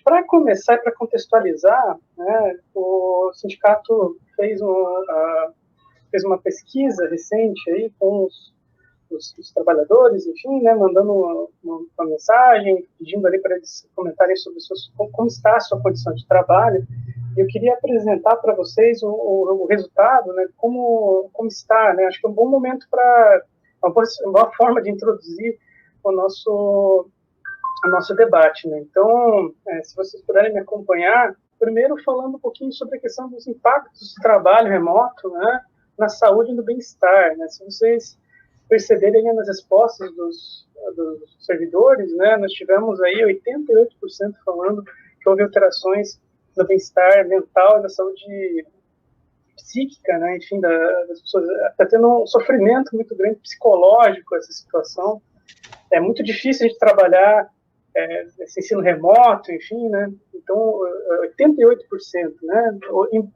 para começar, para contextualizar, né, o sindicato fez uma pesquisa recente aí com os trabalhadores, enfim, né, mandando uma mensagem, pedindo ali para eles comentarem sobre como está a sua condição de trabalho. Eu queria apresentar para vocês o resultado, né, como está, né, acho que é um bom momento para, uma boa forma de introduzir o nosso debate, né? Então, se vocês puderem me acompanhar, primeiro falando um pouquinho sobre a questão dos impactos do trabalho remoto, né, na saúde e no bem-estar, né? Se vocês perceberem nas respostas dos servidores, né, nós tivemos aí 88% falando que houve alterações no bem-estar mental e na saúde psíquica, né, enfim, das pessoas. Está tendo um sofrimento muito grande psicológico essa situação. É muito difícil a gente trabalhar esse ensino remoto, enfim, né? Então, 88%, né?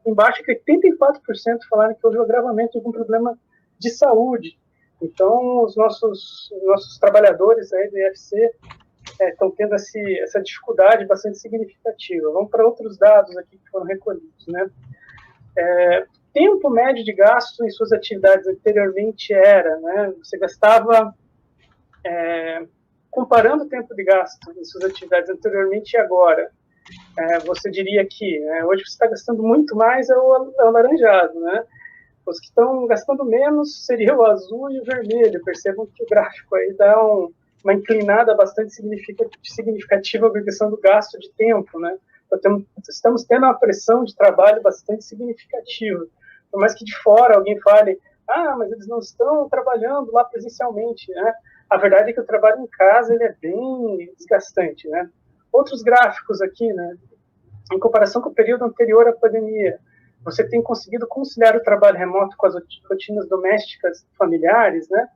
Embaixo que 84% falaram que houve um agravamento de algum problema de saúde. Então, os nossos trabalhadores aí do IFC estão tendo essa dificuldade bastante significativa. Vamos para outros dados aqui que foram recolhidos, né? Tempo médio de gasto em suas atividades anteriormente era, né? Você gastava comparando o tempo de gasto em suas atividades anteriormente e agora, você diria que hoje você está gastando muito mais é o alaranjado, né? Os que estão gastando menos seria o azul e o vermelho. Percebam que o gráfico aí dá uma inclinada bastante significativa para a questão do gasto de tempo, né? Então, estamos tendo uma pressão de trabalho bastante significativa. Por mais que de fora alguém fale, mas eles não estão trabalhando lá presencialmente, né? A verdade é que o trabalho em casa ele é bem desgastante, né? Outros gráficos aqui, né? Em comparação com o período anterior à pandemia, você tem conseguido conciliar o trabalho remoto com as rotinas domésticas familiares, né?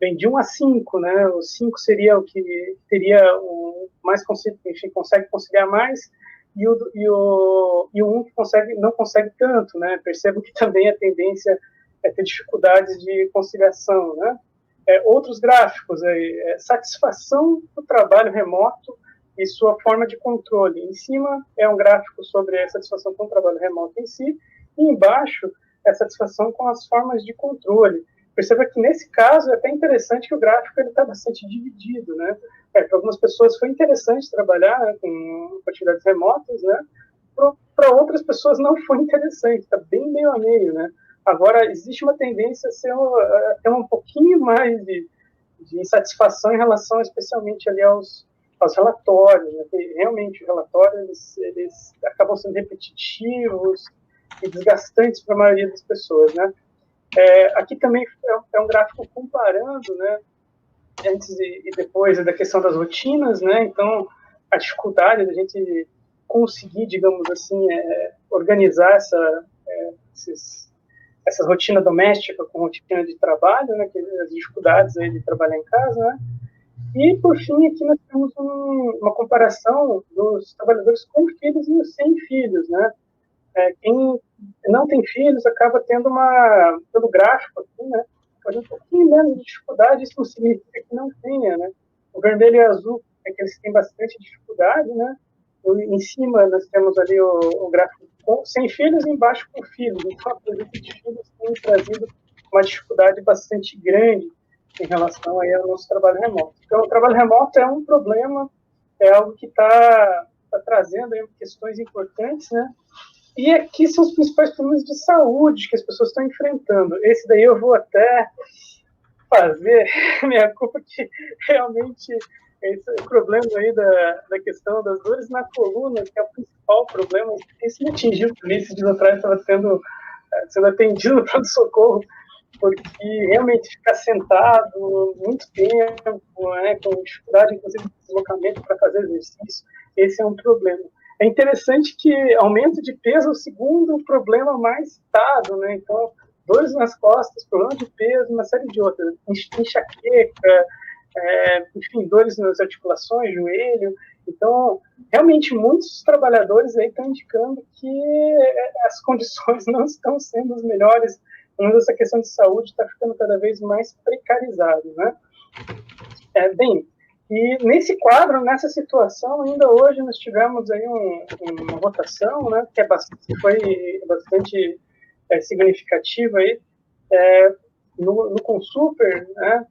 Bem, de 1 a 5, né? O 5 seria o que teria o mais enfim, consegue conciliar mais, e o 1 que não consegue tanto, né? Percebo que também a tendência é ter dificuldades de conciliação, né? Outros gráficos aí, satisfação do trabalho remoto e sua forma de controle. Em cima é um gráfico sobre a satisfação com o trabalho remoto em si, e embaixo é a satisfação com as formas de controle. Perceba que nesse caso é até interessante que o gráfico está bastante dividido, né? Para algumas pessoas foi interessante trabalhar, né, com atividades remotas, né? Para outras pessoas não foi interessante, está bem meio a meio, né? Agora, existe uma tendência a ter um pouquinho mais de insatisfação em relação especialmente ali aos relatórios, né? Realmente, os relatórios eles acabam sendo repetitivos e desgastantes para a maioria das pessoas, né? Aqui também é um gráfico comparando, né, antes e depois da questão das rotinas, né? Então, a dificuldade da gente conseguir, digamos assim, organizar essa rotina doméstica com rotina de trabalho, né, as dificuldades aí de trabalhar em casa, né? E, por fim, aqui nós temos uma comparação dos trabalhadores com filhos e os sem filhos, né? Quem não tem filhos acaba tendo pelo gráfico aqui, né, um pouquinho menos de dificuldade, isso não significa que não tenha, né? O vermelho e o azul é que eles têm bastante dificuldade, né? Em cima nós temos ali o gráfico sem filhos e embaixo com filhos. Então, a presença de filhos tem trazido uma dificuldade bastante grande em relação aí ao nosso trabalho remoto. Então, o trabalho remoto é um problema, é algo que está trazendo aí questões importantes, né? E aqui são os principais problemas de saúde que as pessoas estão enfrentando. Esse daí eu vou até fazer minha culpa, que realmente esse problema aí da questão das dores na coluna, que é o principal problema. Esse me atingiu, por esses dias atrás estava sendo atendido no pronto-socorro, porque realmente ficar sentado muito tempo, né, com dificuldade, inclusive, de deslocamento para fazer exercício, esse é um problema. É interessante que aumento de peso é o segundo problema mais citado, né? Então, dores nas costas, problema de peso, uma série de outras, enxaqueca, enfim, dores nas articulações, joelho. Então, realmente, muitos trabalhadores aí estão indicando que as condições não estão sendo as melhores, mas essa questão de saúde está ficando cada vez mais precarizada, né? Bem, E nesse quadro, nessa situação, ainda hoje nós tivemos aí uma votação, né, que foi bastante significativa aí, no Consuper, né,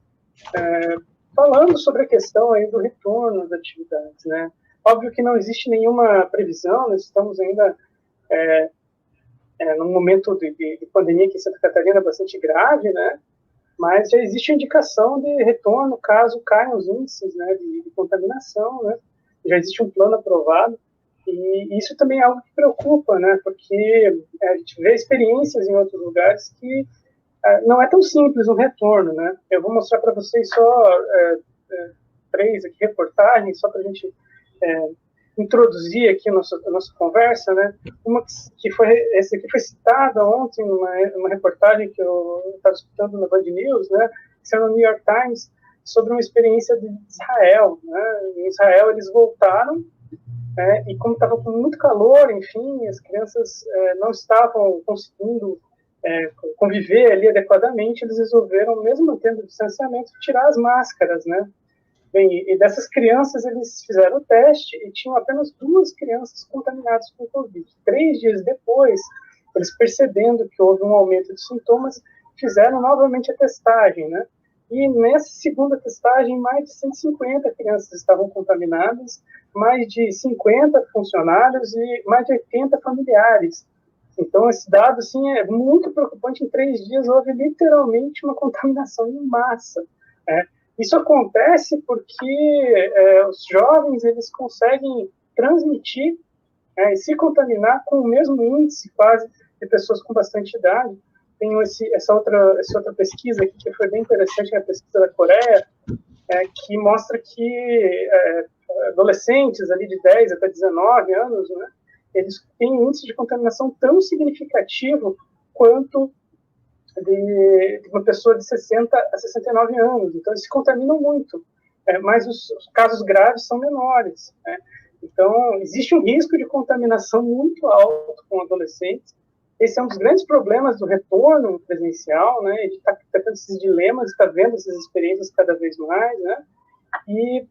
falando sobre a questão aí do retorno das atividades, né. Óbvio que não existe nenhuma previsão, nós estamos ainda num momento de pandemia aqui em Santa Catarina bastante grave, né, mas já existe indicação de retorno caso caiam os índices, né, de contaminação, né, já existe um plano aprovado, e isso também é algo que preocupa, né, porque a gente vê experiências em outros lugares que não é tão simples o retorno, né. Eu vou mostrar para vocês só 3 aqui, reportagens, só para a gente introduzir aqui a nossa conversa, né? Essa aqui foi citada ontem numa reportagem que eu estava escutando na Band News, né? Que saiu no New York Times, sobre uma experiência de Israel, né? Em Israel eles voltaram, e como estava com muito calor, enfim, as crianças não estavam conseguindo conviver ali adequadamente, eles resolveram, mesmo mantendo o distanciamento, tirar as máscaras, né? Bem, e dessas crianças, eles fizeram o teste e tinham apenas 2 crianças contaminadas com Covid. 3 dias depois, eles percebendo que houve um aumento de sintomas, fizeram novamente a testagem, né? E nessa segunda testagem, mais de 150 crianças estavam contaminadas, mais de 50 funcionários e mais de 80 familiares. Então, esse dado, assim, é muito preocupante. Em 3 dias, houve literalmente uma contaminação em massa, né? Isso acontece porque os jovens eles conseguem transmitir e se contaminar com o mesmo índice quase de pessoas com bastante idade. Tem essa outra pesquisa aqui que foi bem interessante, a pesquisa da Coreia, que mostra que adolescentes ali de 10 até 19 anos, né, eles têm um índice de contaminação tão significativo quanto de uma pessoa de 60 a 69 anos. Então, eles se contaminam muito, mas os casos graves são menores, né? Então, existe um risco de contaminação muito alto com adolescentes. Esse é um dos grandes problemas do retorno presencial, né? A gente está tendo esses dilemas, está vendo essas experiências cada vez mais, né? E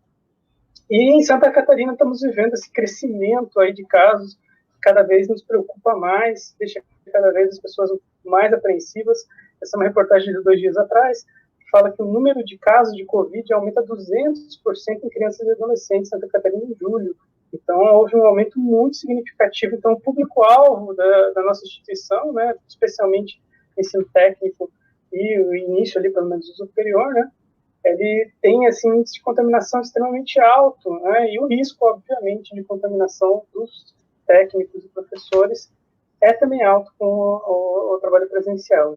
em Santa Catarina estamos vivendo esse crescimento aí de casos que cada vez nos preocupa mais, deixa cada vez as pessoas mais apreensivas. Essa é uma reportagem de 2 dias atrás, que fala que o número de casos de Covid aumenta 200% em crianças e adolescentes em Santa Catarina em julho. Então, houve um aumento muito significativo. Então, o público-alvo da nossa instituição, né, especialmente ensino técnico e o início ali, pelo menos, do superior, né, ele tem assim, um índice de contaminação extremamente alto, né, e o risco, obviamente, de contaminação dos técnicos e professores é também alto com o trabalho presencial.